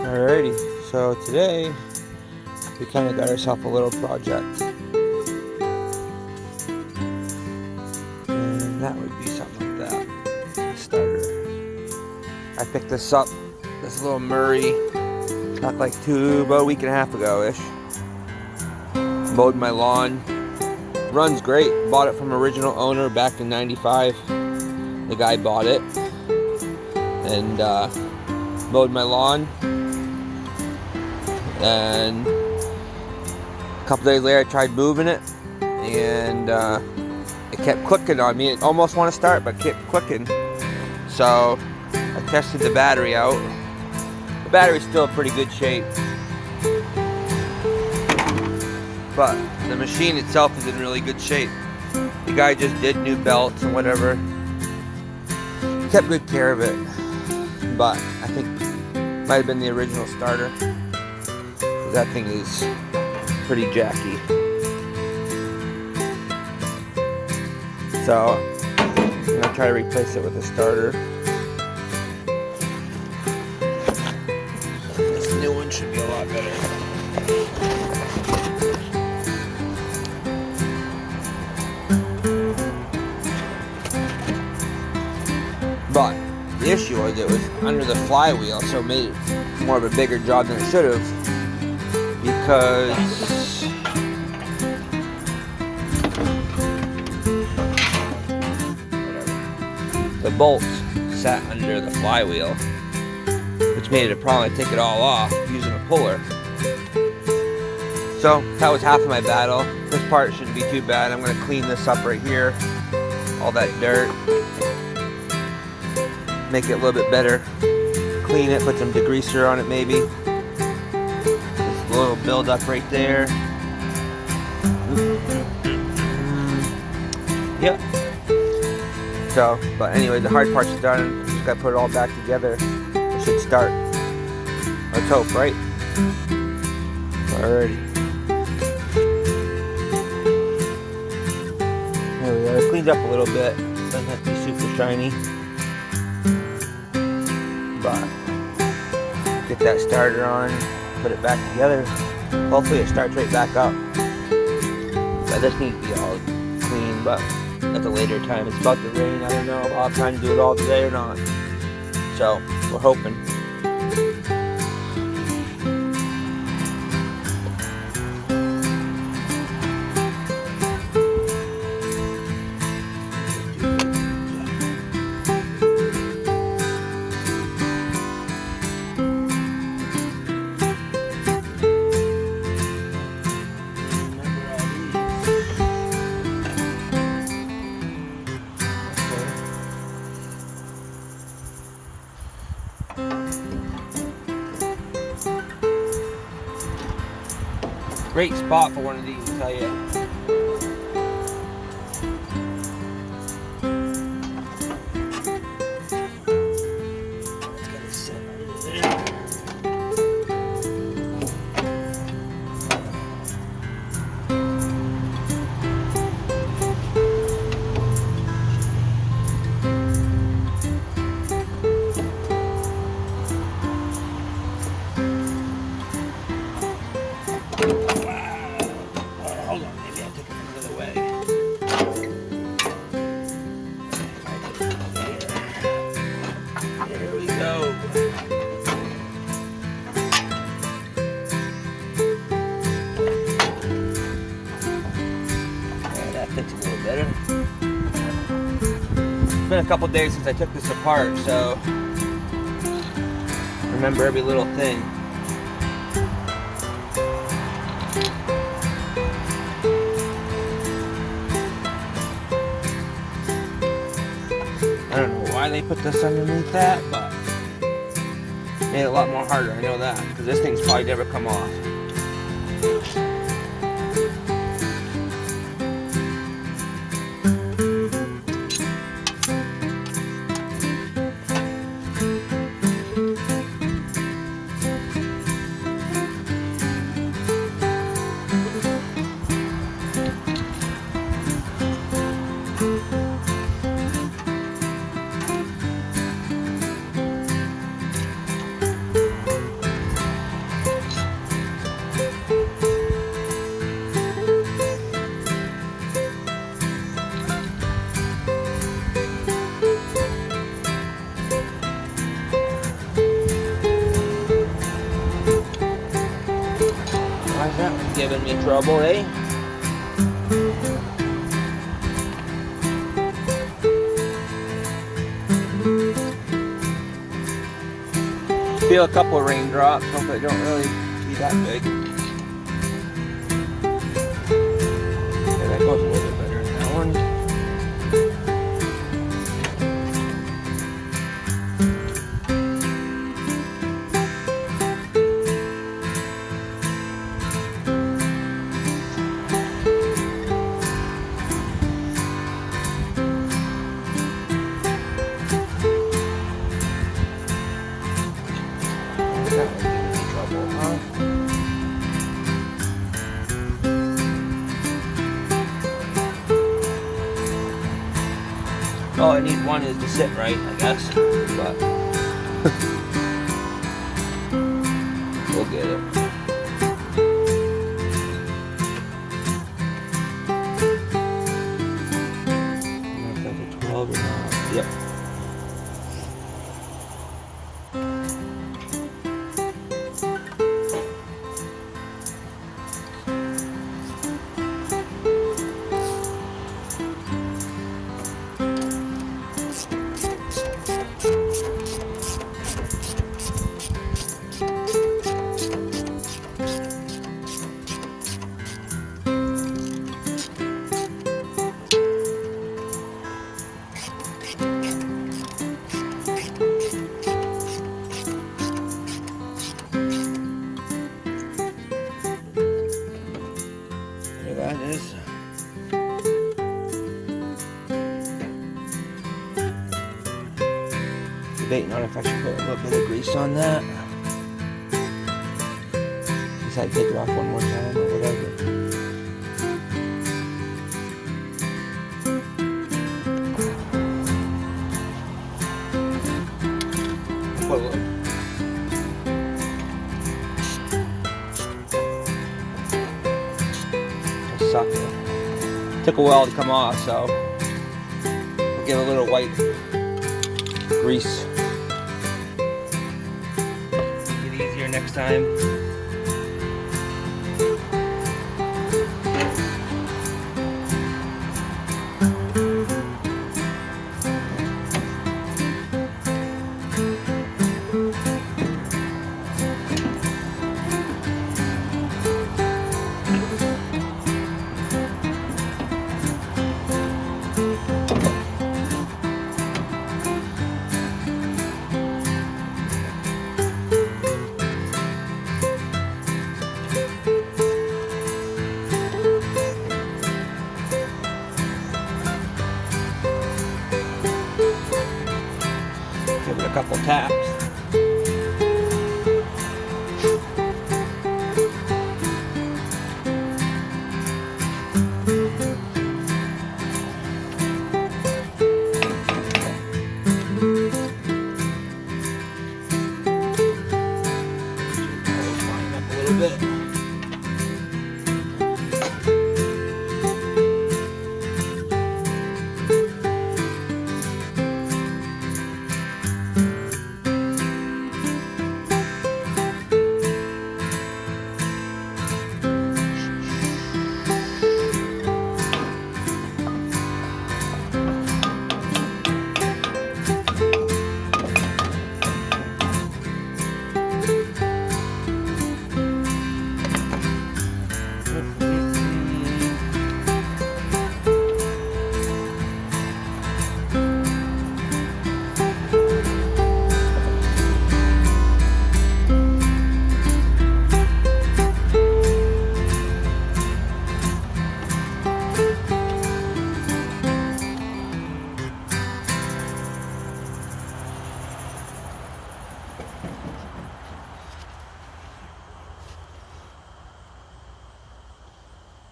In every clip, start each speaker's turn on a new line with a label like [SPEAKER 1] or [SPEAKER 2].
[SPEAKER 1] Alrighty, so today we kind of got ourselves a little project, and that would be something like that. Starter. I picked this up, this little Murray, about a week and a half ago-ish. Mowed my lawn. Runs great. Bought it from original owner back in '95. The guy bought it and mowed my lawn. And a couple days later, I tried moving it, and it kept clicking on me. It almost wanted to start, but kept clicking. So I tested the battery out. The battery's still in pretty good shape, but the machine itself is in really good shape. The guy just did new belts and whatever. Kept good care of it, but I think it might have been the original starter. That thing is pretty jacky. So I'm gonna try to replace it with a starter. This new one should be a lot better. But the issue was it was under the flywheel, so it made it more of a bigger job than it should have. Because the bolts sat under the flywheel, which made it a problem to take it all off using a puller. So that was half of my battle. This part shouldn't be too bad. I'm going to clean this up right here, all that dirt, make it a little bit better, clean it, put some degreaser on it maybe. A little build up right there. Yep. So, but anyway, the hard part's done. Just gotta put it all back together. It should start. Let's hope, right? Alrighty. There we go. It cleaned up a little bit. Doesn't have to be super shiny. But get that starter on. Put it back together. Hopefully it starts right back up. So this needs to be all clean, but at a later time. It's about to rain. I don't know if I'll have time to do it all today or not. So we're hoping. Great spot for one of these, I'll tell you. Let's get it set under there. Hold on, maybe I'll take it another way. There we go. Yeah, that fits a little better. It's been a couple days since I took this apart, so remember every little thing. I don't know why they put this underneath that, but made it a lot more harder, I know that, because this thing's probably never come off. giving me trouble, eh? Feel a couple of raindrops, hopefully they don't really be that big. Yeah, that goes a little bit better than that one. That one's giving me trouble, huh? All I need one is to sit right, I guess. But we'll get it. I don't know if that's a 12 or not. Yep. There that is. Debating on if I should put a little bit of grease on that. Decide to take it off one more time or whatever. Put a little. Sucker. Took a while to come off, so we'll give a little white grease. Make it easier next time. Give it a couple taps. Line up a little bit.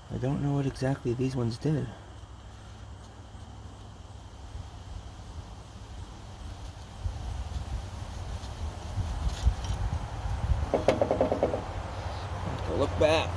[SPEAKER 1] I don't know what exactly these ones did. Look back.